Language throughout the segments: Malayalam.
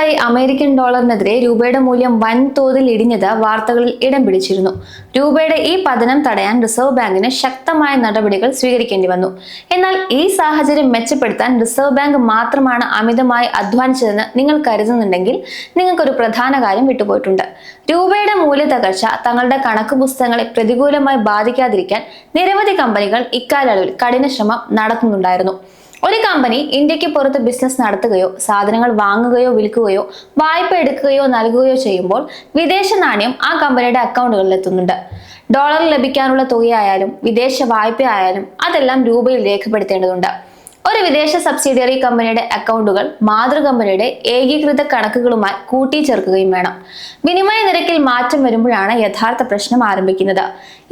അടുത്തിടെയായി അമേരിക്കൻ ഡോളറിനെതിരെ രൂപയുടെ മൂല്യം വൻതോതിൽ ഇടിഞ്ഞത് വാർത്തകളിൽ ഇടം പിടിച്ചിരുന്നു. രൂപയുടെ ഈ പതനം തടയാൻ റിസർവ് ബാങ്കിന് ശക്തമായ നടപടികൾ സ്വീകരിക്കേണ്ടി വന്നു. എന്നാൽ ഈ സാഹചര്യം മെച്ചപ്പെടുത്താൻ റിസർവ് ബാങ്ക് മാത്രമാണ് അമിതമായി അധ്വാനിച്ചതെന്ന് നിങ്ങൾ കരുതുന്നുണ്ടെങ്കിൽ നിങ്ങൾക്കൊരു പ്രധാന കാര്യം വിട്ടുപോയിട്ടുണ്ട്. രൂപയുടെ മൂല്യത്തകർച്ച തങ്ങളുടെ കണക്ക് പുസ്തകങ്ങളെ പ്രതികൂലമായി ബാധിക്കാതിരിക്കാൻ നിരവധി കമ്പനികൾ ഇക്കാലയളവിൽ കഠിന ശ്രമം നടത്തുന്നുണ്ടായിരുന്നു. ഒരു കമ്പനി ഇന്ത്യക്ക് പുറത്ത് ബിസിനസ് നടത്തുകയോ സാധനങ്ങൾ വാങ്ങുകയോ വിൽക്കുകയോ വായ്പ എടുക്കുകയോ നൽകുകയോ ചെയ്യുമ്പോൾ വിദേശ നാണ്യം ആ കമ്പനിയുടെ അക്കൗണ്ടുകളിൽ എത്തുന്നുണ്ട്. ഡോളർ ലഭിക്കാനുള്ള തുകയായാലും വിദേശ വായ്പ ആയാലും അതെല്ലാം രൂപയിൽ രേഖപ്പെടുത്തേണ്ടതുണ്ട്. ഒരു വിദേശ സബ്സിഡിയറി കമ്പനിയുടെ അക്കൗണ്ടുകൾ മാതൃ കമ്പനിയുടെ ഏകീകൃത കണക്കുകളുമായി കൂട്ടിച്ചേർക്കുകയും വേണം. വിനിമയ നിരക്കിൽ മാറ്റം വരുമ്പോഴാണ് യഥാർത്ഥ പ്രശ്നം ആരംഭിക്കുന്നത്.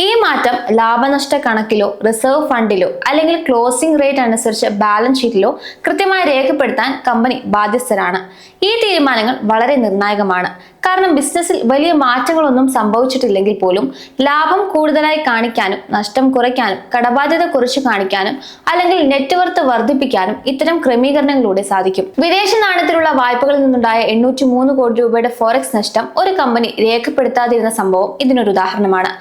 ഈ മാറ്റം ലാഭനഷ്ട കണക്കിലോ റിസർവ് ഫണ്ടിലോ അല്ലെങ്കിൽ ക്ലോസിംഗ് റേറ്റ് അനുസരിച്ച് ബാലൻസ് ഷീറ്റിലോ കൃത്യമായി രേഖപ്പെടുത്താൻ കമ്പനി ബാധ്യസ്ഥരാണ്. ഈ തീരുമാനങ്ങൾ വളരെ നിർണായകമാണ്. കാരണം ബിസിനസ്സിൽ വലിയ മാറ്റങ്ങളൊന്നും സംഭവിച്ചിട്ടില്ലെങ്കിൽ പോലും ലാഭം കൂടുതലായി കാണിക്കാനും നഷ്ടം കുറയ്ക്കാനും കടബാധ്യത കുറച്ച് കാണിക്കാനും അല്ലെങ്കിൽ നെറ്റ്വർത്ത് വർദ്ധിപ്പിക്കാനും ഇത്തരം ക്രമീകരണങ്ങളിലൂടെ സാധിക്കും. വിദേശ നാണ്യത്തിലുള്ള വായ്പകളിൽ നിന്നുണ്ടായ 803 കോടി രൂപയുടെ ഫോറക്സ് നഷ്ടം ഒരു കമ്പനി രേഖപ്പെടുത്താതിരുന്ന സംഭവം ഇതിനൊരു ഉദാഹരണമാണ്.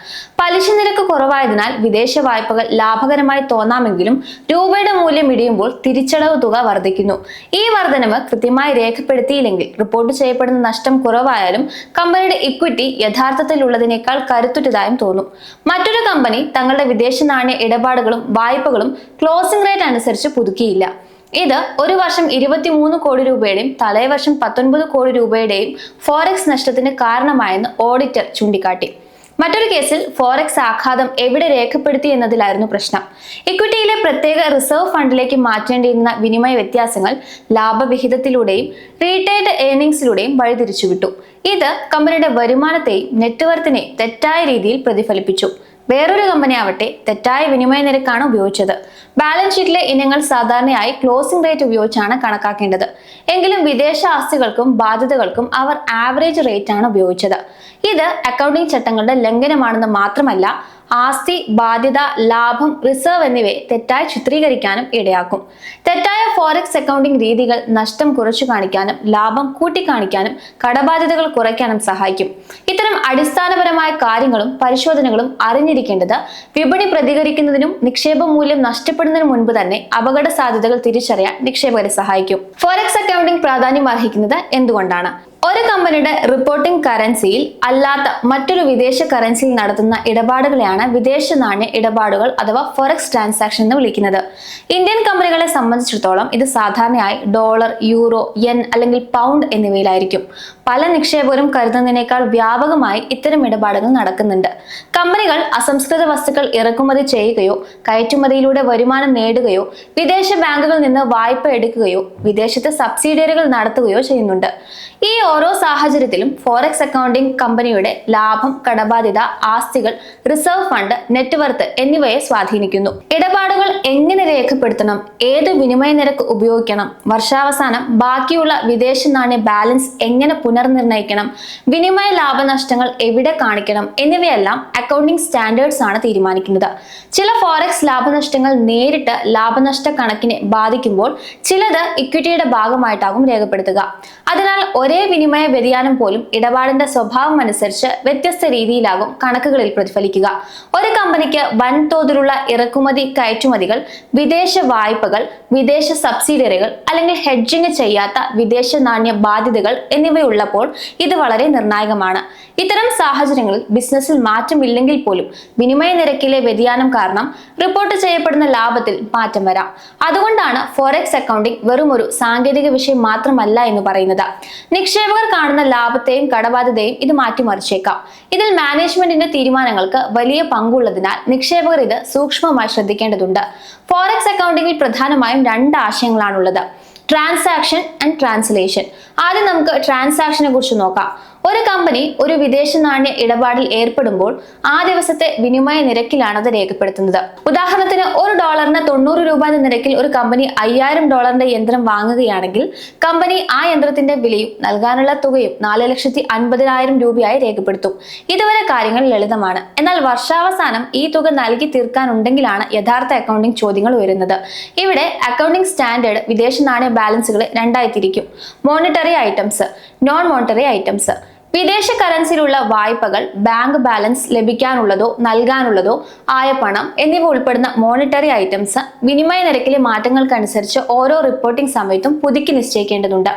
പലിശ നിരക്ക് കുറവായതിനാൽ വിദേശ വായ്പകൾ ലാഭകരമായി തോന്നാമെങ്കിലും രൂപയുടെ മൂല്യം ഇടിയുമ്പോൾ തിരിച്ചടവ് തുക വർദ്ധിക്കുന്നു. ഈ വർധനവ് കൃത്യമായി രേഖപ്പെടുത്തിയില്ലെങ്കിൽ റിപ്പോർട്ട് ചെയ്യപ്പെടുന്ന നഷ്ടം കുറവായാലും കമ്പനിയുടെ ഇക്വിറ്റി യഥാർത്ഥത്തിലുള്ളതിനേക്കാൾ കരുത്തുറ്റതായും തോന്നും. മറ്റൊരു കമ്പനി തങ്ങളുടെ വിദേശ നാണ്യ ഇടപാടുകളും വായ്പകളും ക്ലോസിംഗ് റേറ്റ് അനുസരിച്ച് പുതുക്കിയില്ല. ഇത് ഒരു വർഷം 23 കോടി രൂപയുടെയും തലേവർഷം 19 കോടി രൂപയുടെയും ഫോറക്സ് നഷ്ടത്തിന് കാരണമായെന്ന് ഓഡിറ്റർ ചൂണ്ടിക്കാട്ടി. മറ്റൊരു കേസിൽ ഫോറക്സ് ആഘാതം എവിടെ രേഖപ്പെടുത്തി എന്നതിലായിരുന്നു പ്രശ്നം. ഇക്വിറ്റിയിലെ പ്രത്യേക റിസർവ് ഫണ്ടിലേക്ക് മാറ്റേണ്ടിയിരുന്ന വിനിമയ വ്യത്യാസങ്ങൾ ലാഭവിഹിതത്തിലൂടെയും റീറ്റെയിൽഡ് ഏർണിംഗ്സിലൂടെയും വഴിതിരിച്ചുവിട്ടു. ഇത് കമ്പനിയുടെ വരുമാനത്തെയും നെറ്റ്വർത്തിനെയും തെറ്റായ രീതിയിൽ പ്രതിഫലിപ്പിച്ചു. വേറൊരു കമ്പനി ആവട്ടെ തെറ്റായ വിനിമയ നിരക്കാണ് ഉപയോഗിച്ചത്. ബാലൻസ് ഷീറ്റിലെ ഇനങ്ങൾ സാധാരണയായി ക്ലോസിംഗ് റേറ്റ് ഉപയോഗിച്ചാണ് കണക്കാക്കേണ്ടത്. എങ്കിലും വിദേശ ആസ്തികൾക്കും ബാധ്യതകൾക്കും അവർ ആവറേജ് റേറ്റ് ആണ് ഉപയോഗിച്ചത്. ഇത് അക്കൗണ്ടിംഗ് ചട്ടങ്ങളുടെ ലംഘനമാണെന്ന് മാത്രമല്ല ആസ്തി, ബാധ്യത, ലാഭം, റിസർവ് എന്നിവയെ തെറ്റായി ചിത്രീകരിക്കാനും ഇടയാക്കും. തെറ്റായ ഫോറക്സ് അക്കൗണ്ടിംഗ് രീതികൾ നഷ്ടം കുറച്ചു കാണിക്കാനും ലാഭം കൂട്ടിക്കാണിക്കാനും കടബാധ്യതകൾ കുറയ്ക്കാനും സഹായിക്കും. ഇത്തരം അടിസ്ഥാനപരമായ കാര്യങ്ങളും പരിശോധനകളും അറിഞ്ഞിരിക്കേണ്ടത് വിപണി പ്രതികരിക്കുന്നതിനും നിക്ഷേപ മൂല്യം നഷ്ടപ്പെടുന്നതിന് മുൻപ് തന്നെ അപകട സാധ്യതകൾ തിരിച്ചറിയാൻ നിക്ഷേപകരെ സഹായിക്കും. ഫോറക്സ് അക്കൗണ്ടിംഗ് പ്രാധാന്യം അർഹിക്കുന്നത് എന്തുകൊണ്ടാണ്? ഒരു കമ്പനിയുടെ റിപ്പോർട്ടിംഗ് കറൻസിയിൽ അല്ലാത്ത മറ്റൊരു വിദേശ കറൻസിയിൽ നടത്തുന്ന ഇടപാടുകളെയാണ് വിദേശ നാണ്യ ഇടപാടുകൾ അഥവാ ഫോറക്സ് ട്രാൻസാക്ഷൻ എന്ന് വിളിക്കുന്നത്. ഇന്ത്യൻ കമ്പനികളെ സംബന്ധിച്ചിടത്തോളം ഇത് സാധാരണയായി ഡോളർ, യൂറോ, യെൻ അല്ലെങ്കിൽ പൗണ്ട് എന്നിവയിലായിരിക്കും. പല നിക്ഷേപകരും കരുതുന്നതിനേക്കാൾ വ്യാപകമായി ഇത്തരം ഇടപാടുകൾ നടക്കുന്നുണ്ട്. കമ്പനികൾ അസംസ്കൃത വസ്തുക്കൾ ഇറക്കുമതി ചെയ്യുകയോ കയറ്റുമതിയിലൂടെ വരുമാനം നേടുകയോ വിദേശ ബാങ്കുകളിൽ നിന്ന് വായ്പ എടുക്കുകയോ വിദേശത്ത് സബ്സിഡിയറികൾ നടത്തുകയോ ചെയ്യുന്നുണ്ട്. ഈ ഓരോ സാഹചര്യത്തിലും ഫോറക്സ് അക്കൗണ്ടിംഗ് കമ്പനിയുടെ ലാഭം, കടബാധ്യത, ആസ്തികൾ, റിസർവ് ഫണ്ട്, നെറ്റ്വർത്ത് എന്നിവയെ സ്വാധീനിക്കുന്നു. ഇടപാടുകൾ എങ്ങനെ രേഖപ്പെടുത്തണം, ഏത് വിനിമയ നിരക്ക് ഉപയോഗിക്കണം, വർഷാവസാനം ബാക്കിയുള്ള വിദേശ നാണ്യ ബാലൻസ് എങ്ങനെ പുനർനിർണ്ണയിക്കണം, വിനിമയ ലാഭനഷ്ടങ്ങൾ എവിടെ കാണിക്കണം എന്നിവയെല്ലാം അക്കൗണ്ടിംഗ് സ്റ്റാൻഡേർഡ്സ് ആണ് തീരുമാനിക്കുന്നത്. ചില ഫോറക്സ് ലാഭനഷ്ടങ്ങൾ നേരിട്ട് ലാഭനഷ്ട കണക്കിനെ ബാധിക്കുമ്പോൾ ചിലത് ഇക്വിറ്റിയുടെ ഭാഗമായിട്ടാകും രേഖപ്പെടുത്തുക. അതിനാൽ ഒരേ വിനിമയ വ്യതിയാനം പോലും ഇടപാടിന്റെ സ്വഭാവം അനുസരിച്ച് വ്യത്യസ്ത രീതിയിലാകും കണക്കുകളിൽ പ്രതിഫലിക്കുക. ഒരു കമ്പനിക്ക് വൻതോതിലുള്ള ഇറക്കുമതി, കയറ്റുമതികൾ, വിദേശ വായ്പകൾ, വിദേശ സബ്സിഡിയറികൾ അല്ലെങ്കിൽ ഹെഡ്ജിങ് ചെയ്യാത്ത വിദേശ നാണ്യ ബാധ്യതകൾ എന്നിവയുള്ളപ്പോൾ ഇത് വളരെ നിർണായകമാണ്. ഇത്തരം സാഹചര്യങ്ങളിൽ ബിസിനസ്സിൽ മാറ്റമില്ലെങ്കിൽ പോലും വിനിമയ നിരക്കിലെ വ്യതിയാനം കാരണം റിപ്പോർട്ട് ചെയ്യപ്പെടുന്ന ലാഭത്തിൽ മാറ്റം വരാം. അതുകൊണ്ടാണ് ഫോറക്സ് അക്കൗണ്ടിംഗ് വെറും ഒരു സാങ്കേതിക വിഷയം മാത്രമല്ല എന്ന് പറയുന്നത്. നിക്ഷേപകർ കാണുന്ന ലാഭത്തെയും കടബാധ്യതയും ഇത് മാറ്റിമറിച്ചേക്കാം. ഇതിൽ മാനേജ്മെന്റിന്റെ തീരുമാനങ്ങൾക്ക് വലിയ പങ്കുള്ളതിനാൽ നിക്ഷേപകർ ഇത് സൂക്ഷ്മമായി ശ്രദ്ധിക്കേണ്ടതുണ്ട്. ഫോറക്സ് അക്കൗണ്ടിംഗിൽ പ്രധാനമായും 2 ആശയങ്ങളാണുള്ളത്: ട്രാൻസാക്ഷൻ ആൻഡ് ട്രാൻസ്ലേഷൻ. ആദ്യം നമുക്ക് ട്രാൻസാക്ഷനെ കുറിച്ച് നോക്കാം. ഒരു കമ്പനി ഒരു വിദേശ നാണ്യ ഇടപാടിൽ ഏർപ്പെടുമ്പോൾ ആ ദിവസത്തെ വിനിമയ നിരക്കിലാണ് അത് രേഖപ്പെടുത്തുന്നത്. ഉദാഹരണത്തിന് $1 90 രൂപ എന്ന നിരക്കിൽ ഒരു കമ്പനി $5000 യന്ത്രം വാങ്ങുകയാണെങ്കിൽ കമ്പനി ആ യന്ത്രത്തിന്റെ വിലയും നൽകാനുള്ള തുകയും 4,50,000 രൂപയായി രേഖപ്പെടുത്തും. ഇതുവരെ കാര്യങ്ങൾ ലളിതമാണ്. എന്നാൽ വർഷാവസാനം ഈ തുക നൽകി തീർക്കാനുണ്ടെങ്കിലാണ് യഥാർത്ഥ അക്കൗണ്ടിംഗ് ചോദ്യങ്ങൾ ഉയരുന്നത്. ഇവിടെ അക്കൗണ്ടിംഗ് സ്റ്റാൻഡേർഡ് വിദേശ നാണ്യ ബാലൻസുകളെ രണ്ടായി തിരിക്കും: monetary items, non monetary items. വിദേശ കറൻസിയിലുള്ള വായ്പകൾ, ബാങ്ക് ബാലൻസ്, ലഭിക്കാനുള്ളതോ നൽകാനുള്ളതോ ആയ പണം എന്നിവ ഉൾപ്പെടുന്ന മോണിറ്ററി ഐറ്റംസ് വിനിമയ നിരക്കിലെ മാറ്റങ്ങൾക്കനുസരിച്ച് ഓരോ റിപ്പോർട്ടിംഗ് സമയത്തും പുതുക്കി നിശ്ചയിക്കേണ്ടതുണ്ട്.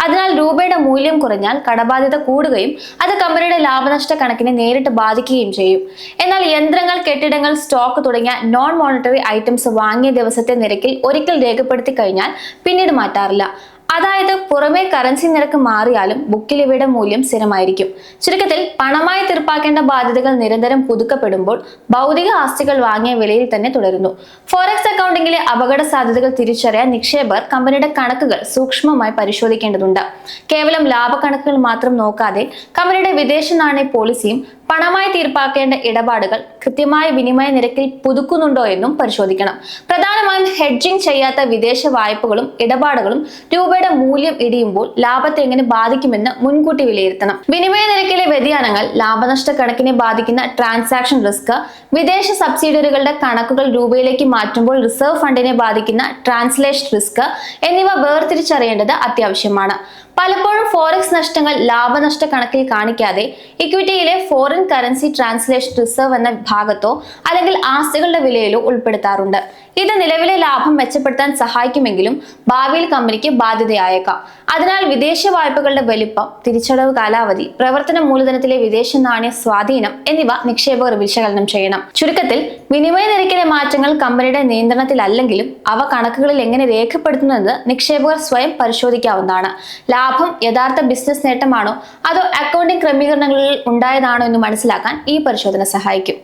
അതിനാൽ രൂപയുടെ മൂല്യം കുറഞ്ഞാൽ കടബാധ്യത കൂടുകയും അത് കമ്പനിയുടെ ലാഭനഷ്ട കണക്കിനെ നേരിട്ട് ബാധിക്കുകയും ചെയ്യും. എന്നാൽ യന്ത്രങ്ങൾ, കെട്ടിടങ്ങൾ, സ്റ്റോക്ക് തുടങ്ങിയ നോൺ മോണിറ്ററി ഐറ്റംസ് വാങ്ങിയ ദിവസത്തെ നിരക്കിൽ ഒരിക്കൽ രേഖപ്പെടുത്തി കഴിഞ്ഞാൽ പിന്നീട് മാറ്റാറില്ല. അതായത് പുറമേ കറൻസി നിരക്ക് മാറിയാലും ബുക്കിൽ ഇവയുടെ മൂല്യം സ്ഥിരമായിരിക്കും. ചുരുക്കത്തിൽ പണമായി തീർപ്പാക്കേണ്ട ബാധ്യതകൾ നിരന്തരം പുതുക്കപ്പെടുമ്പോൾ ഭൗതിക ആസ്തികൾ വാങ്ങിയ വിലയിൽ തന്നെ തുടരുന്നു. ഫോറക്സ് അക്കൗണ്ടിംഗിലെ അപകട സാധ്യതകൾ തിരിച്ചറിയാൻ നിക്ഷേപകർ കമ്പനിയുടെ കണക്കുകൾ സൂക്ഷ്മമായി പരിശോധിക്കേണ്ടതുണ്ട്. കേവലം ലാഭക്കണക്കുകൾ മാത്രം നോക്കാതെ കമ്പനിയുടെ വിദേശ നാണ്യ പോളിസിയും പണമായി തീർപ്പാക്കേണ്ട ഇടപാടുകൾ കൃത്യമായ വിനിമയ നിരക്കിൽ പുതുക്കുന്നുണ്ടോ എന്നും പരിശോധിക്കണം. പ്രധാനമായും ഹെഡ്ജിംഗ് ചെയ്യാത്ത വിദേശ വായ്പകളും ഇടപാടുകളും രൂപയുടെ മൂല്യം ഇടിയുമ്പോൾ ലാഭത്തെ എങ്ങനെ ബാധിക്കുമെന്ന് മുൻകൂട്ടി വിലയിരുത്തണം. വിനിമയ നിരക്കിലെ വ്യതിയാനങ്ങൾ ലാഭനഷ്ട കണക്കിനെ ബാധിക്കുന്ന ട്രാൻസാക്ഷൻ റിസ്ക്, വിദേശ സബ്സിഡിയറികളുടെ കണക്കുകൾ രൂപയിലേക്ക് മാറ്റുമ്പോൾ റിസർവ് ഫണ്ടിനെ ബാധിക്കുന്ന ട്രാൻസ്ലേഷൻ റിസ്ക് എന്നിവ വേർതിരിച്ചറിയേണ്ടത് അത്യാവശ്യമാണ്. പലപ്പോഴും ഫോറക്സ് നഷ്ടങ്ങൾ ലാഭനഷ്ട കണക്കിൽ കാണിക്കാതെ ഇക്വിറ്റിയിലെ ഫോറിൻ കറൻസി ട്രാൻസ്ലേഷൻ റിസർവ് എന്ന ഭാഗത്തോ അല്ലെങ്കിൽ ആസ്തികളുടെ വിലയിലോ ഉൾപ്പെടുത്താറുണ്ട്. ഇത് നിലവിലെ ലാഭം മെച്ചപ്പെടുത്താൻ സഹായിക്കുമെങ്കിലും ഭാവിയിൽ കമ്പനിക്ക് ബാധ്യതയായേക്കാം. അതിനാൽ വിദേശ വായ്പകളുടെ വലിപ്പം, തിരിച്ചടവ് കാലാവധി, പ്രവർത്തന മൂലധനത്തിലെ വിദേശ നാണ്യ സ്വാധീനം എന്നിവ നിക്ഷേപകർ വിശകലനം ചെയ്യണം. ചുരുക്കത്തിൽ വിനിമയ നിരക്കിലെ മാറ്റങ്ങൾ കമ്പനിയുടെ നിയന്ത്രണത്തിലല്ലെങ്കിലും അവ കണക്കുകളിൽ എങ്ങനെ രേഖപ്പെടുത്തുന്നത് നിക്ഷേപകർ സ്വയം പരിശോധിക്കാവുന്നതാണ്. ലാഭം യഥാർത്ഥ ബിസിനസ് നേട്ടമാണോ അതോ അക്കൗണ്ടിംഗ് ക്രമീകരണങ്ങളിൽ ഉണ്ടായതാണോ എന്ന് മനസ്സിലാക്കാൻ ഈ പരിശോധന സഹായിക്കും.